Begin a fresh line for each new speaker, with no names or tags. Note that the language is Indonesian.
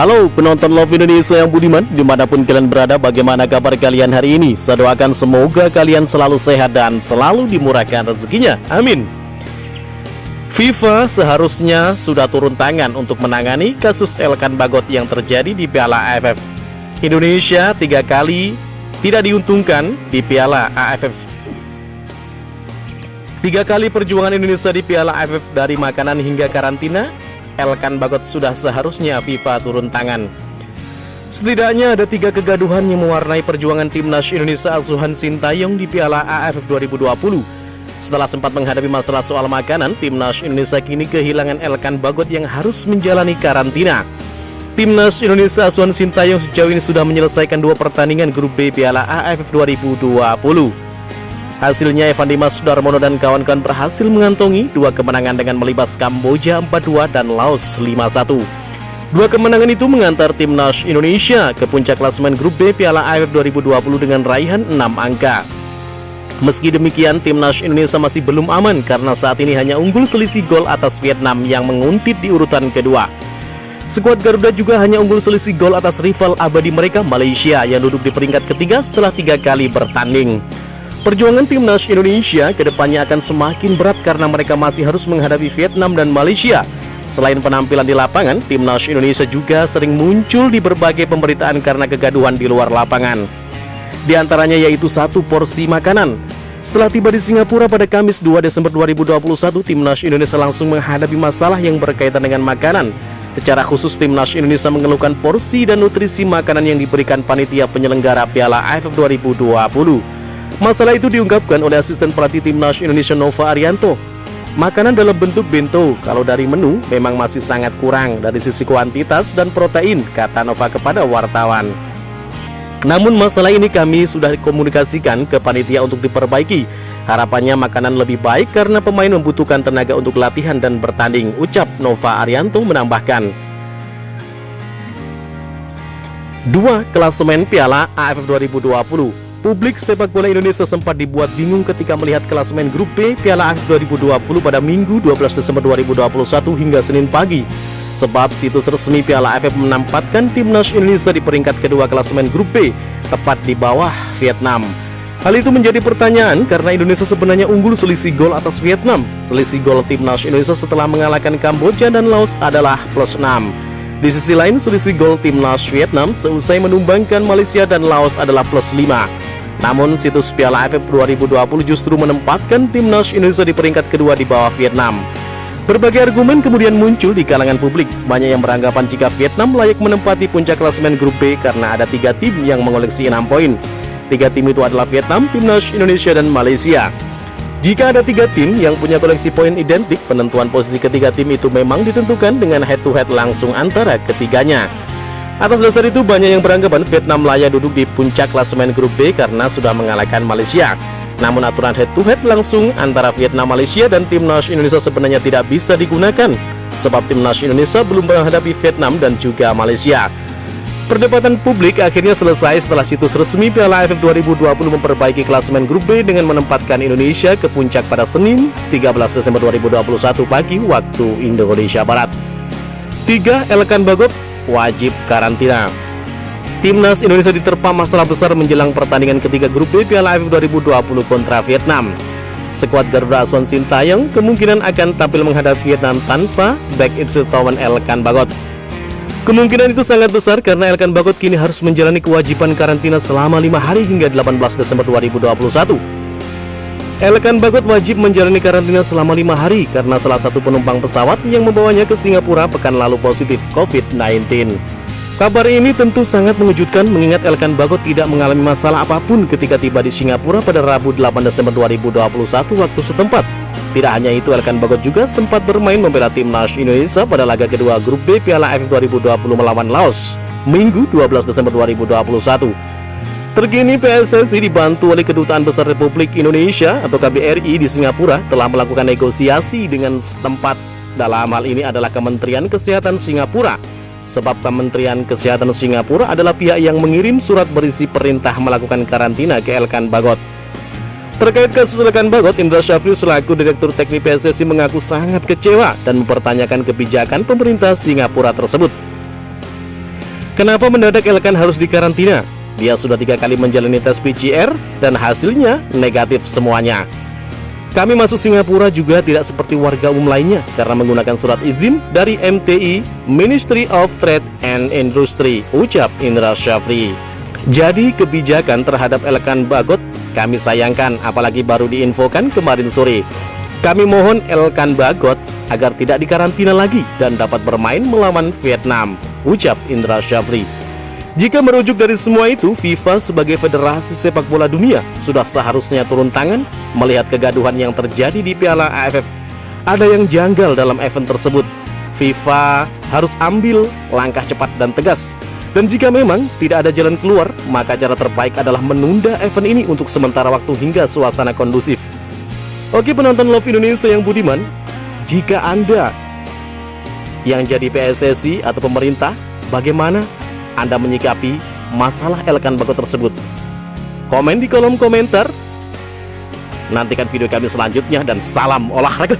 Halo penonton Love Indonesia yang budiman, dimanapun kalian berada, bagaimana kabar kalian hari ini? Saya doakan semoga kalian selalu sehat dan selalu dimurahkan rezekinya, amin. FIFA seharusnya sudah turun tangan untuk menangani kasus Elkan Bagot yang terjadi di Piala AFF. Indonesia 3 kali tidak diuntungkan di Piala AFF. 3 kali perjuangan Indonesia di Piala AFF, dari makanan hingga karantina, Elkan Bagot sudah seharusnya FIFA turun tangan. Setidaknya ada 3 kegaduhan yang mewarnai perjuangan timnas Indonesia asuhan Sintayong di Piala AFF 2020. Setelah sempat menghadapi masalah soal makanan, timnas Indonesia kini kehilangan Elkan Bagot yang harus menjalani karantina. Timnas Indonesia asuhan Sintayong sejauh ini sudah menyelesaikan 2 pertandingan grup B Piala AFF 2020. Hasilnya Evan Dimas Darmono dan kawan-kawan berhasil mengantongi 2 kemenangan dengan melibas Kamboja 4-2 dan Laos 5-1. 2 kemenangan itu mengantar timnas Indonesia ke puncak klasemen grup B Piala AFF 2020 dengan raihan 6 angka. Meski demikian, timnas Indonesia masih belum aman karena saat ini hanya unggul selisih gol atas Vietnam yang menguntit di urutan kedua. Skuad Garuda juga hanya unggul selisih gol atas rival abadi mereka Malaysia yang duduk di peringkat ketiga setelah 3 kali bertanding. Perjuangan timnas Indonesia kedepannya akan semakin berat karena mereka masih harus menghadapi Vietnam dan Malaysia. Selain penampilan di lapangan, timnas Indonesia juga sering muncul di berbagai pemberitaan karena kegaduhan di luar lapangan. Di antaranya yaitu 1 porsi makanan. Setelah tiba di Singapura pada Kamis 2 Desember 2021, timnas Indonesia langsung menghadapi masalah yang berkaitan dengan makanan. Secara khusus, timnas Indonesia mengeluhkan porsi dan nutrisi makanan yang diberikan panitia penyelenggara Piala AFF 2020. Masalah itu diungkapkan oleh asisten pelatih timnas Indonesia Nova Arianto. Makanan dalam bentuk bento kalau dari menu memang masih sangat kurang dari sisi kuantitas dan protein, kata Nova kepada wartawan. Namun masalah ini kami sudah komunikasikan ke panitia untuk diperbaiki. Harapannya makanan lebih baik karena pemain membutuhkan tenaga untuk latihan dan bertanding, ucap Nova Arianto menambahkan. 2 klasemen Piala AFF 2020. Publik sepak bola Indonesia sempat dibuat bingung ketika melihat klasemen grup B Piala AFF 2020 pada Minggu 12 Desember 2021 hingga Senin pagi. Sebab situs resmi Piala AFF menempatkan timnas Indonesia di peringkat kedua klasemen grup B, tepat di bawah Vietnam. Hal itu menjadi pertanyaan karena Indonesia sebenarnya unggul selisih gol atas Vietnam. Selisih gol timnas Indonesia setelah mengalahkan Kamboja dan Laos adalah +6. Di sisi lain, selisih gol timnas Vietnam seusai menumbangkan Malaysia dan Laos adalah +5. Namun situs Piala AFF 2020 justru menempatkan timnas Indonesia di peringkat kedua di bawah Vietnam. Berbagai argumen kemudian muncul di kalangan publik. Banyak yang beranggapan jika Vietnam layak menempati puncak klasemen grup B karena ada 3 tim yang mengoleksi 6 poin. 3 tim itu adalah Vietnam, timnas Indonesia, dan Malaysia. Jika ada 3 tim yang punya koleksi poin identik, penentuan posisi ketiga tim itu memang ditentukan dengan head-to-head langsung antara ketiganya. Atas dasar itu, banyak yang beranggapan Vietnam layak duduk di puncak klasemen grup B karena sudah mengalahkan Malaysia. Namun aturan head-to-head langsung antara Vietnam, Malaysia, dan timnas Indonesia sebenarnya tidak bisa digunakan, sebab timnas Indonesia belum menghadapi Vietnam dan juga Malaysia. Perdebatan publik akhirnya selesai setelah situs resmi Piala AFF 2020 memperbaiki klasemen grup B dengan menempatkan Indonesia ke puncak pada Senin 13 Desember 2021 pagi waktu Indonesia Barat. 3. Elkan Bagot wajib karantina. Timnas Indonesia diterpa masalah besar menjelang pertandingan ketiga grup B Piala AFF 2020 kontra Vietnam. Skuad Garuda asuhan Sintayong kemungkinan akan tampil menghadapi Vietnam tanpa back Ipswich Elkan Bagot. Kemungkinan itu sangat besar karena Elkan Bagot kini harus menjalani kewajiban karantina selama 5 hari hingga 18 Desember 2021. Elkan Bagot wajib menjalani karantina selama 5 hari karena salah satu penumpang pesawat yang membawanya ke Singapura pekan lalu positif COVID-19. Kabar ini tentu sangat mengejutkan mengingat Elkan Bagot tidak mengalami masalah apapun ketika tiba di Singapura pada Rabu 8 Desember 2021 waktu setempat. Tidak hanya itu, Elkan Bagot juga sempat bermain membela timnas Indonesia pada laga kedua grup B Piala AFF 2020 melawan Laos, Minggu 12 Desember 2021. Terkini PSSI dibantu oleh Kedutaan Besar Republik Indonesia atau KBRI di Singapura telah melakukan negosiasi dengan setempat. Dalam hal ini adalah Kementerian Kesehatan Singapura. Sebab Kementerian Kesehatan Singapura adalah pihak yang mengirim surat berisi perintah melakukan karantina ke Elkan Bagot. Terkait kasus Elkan Bagot, Indra Syafri selaku Direktur Teknik PSSI mengaku sangat kecewa dan mempertanyakan kebijakan pemerintah Singapura tersebut. Kenapa mendadak Elkan harus dikarantina? Dia sudah 3 kali menjalani tes PCR dan hasilnya negatif semuanya. Kami masuk Singapura juga tidak seperti warga umum lainnya karena menggunakan surat izin dari MTI, Ministry of Trade and Industry, ucap Indra Syafri. Jadi kebijakan terhadap Elkan Bagot kami sayangkan, apalagi baru diinfokan kemarin sore. Kami mohon Elkan Bagot agar tidak dikarantina lagi dan dapat bermain melawan Vietnam, ucap Indra Syafri. Jika merujuk dari semua itu, FIFA sebagai federasi sepak bola dunia sudah seharusnya turun tangan melihat kegaduhan yang terjadi di Piala AFF. Ada yang janggal dalam event tersebut. FIFA harus ambil langkah cepat dan tegas. Dan jika memang tidak ada jalan keluar, maka cara terbaik adalah menunda event ini untuk sementara waktu hingga suasana kondusif. Oke penonton Love Indonesia yang budiman, jika Anda yang jadi PSSI atau pemerintah, bagaimana Anda menyikapi masalah Elkan Bagot tersebut? Komen di kolom komentar. Nantikan video kami selanjutnya dan salam olahraga.